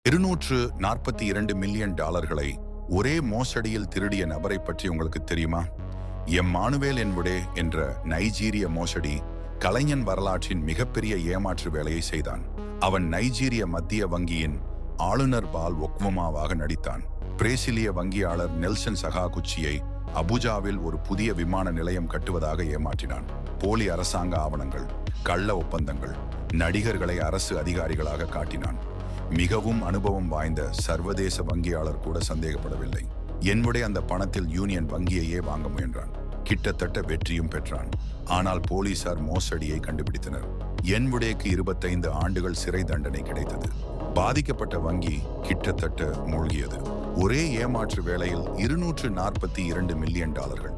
242 million டாலர்களை ஒரே மோசடியில் திருடிய நபரை பற்றி உங்களுக்கு தெரியுமா? எம்மானுவேல் என்புடே என்ற நைஜீரிய மோசடி கலைஞன் வரலாற்றின் மிகப்பெரிய ஏமாற்று வேலையை செய்தான். அவன் நைஜீரிய மத்திய வங்கியின் ஆளுநர் பால் ஒக்வமாவாக நடித்தான். பிரேசிலிய வங்கியாளர் நெல்சன் சகாகுச்சியை அபுஜாவில் ஒரு புதிய விமான நிலையம் கட்டுவதாக ஏமாற்றினான். போலி அரசாங்க ஆவணங்கள், கள்ள ஒப்பந்தங்கள், நடிகர்களை அரசு அதிகாரிகளாக காட்டினான். மிகவும் அனுபவம் வாய்ந்த சர்வதேச வங்கியாளர் கூட சந்தேகப்படவில்லை. என்னுடைய அந்த பணத்தில் யூனியன் வங்கியையே வாங்க முயன்றான். கிட்டத்தட்ட வெற்றியும் பெற்றான். ஆனால் போலீசார் மோசடியை கண்டுபிடித்தனர். என்னுடையக்கு 25 ஆண்டுகள் சிறை தண்டனை கிடைத்தது. பாதிக்கப்பட்ட வங்கி கிட்டத்தட்ட மூழ்கியது. ஒரே ஏமாற்று வேளையில் 242 மில்லியன் டாலர்கள்.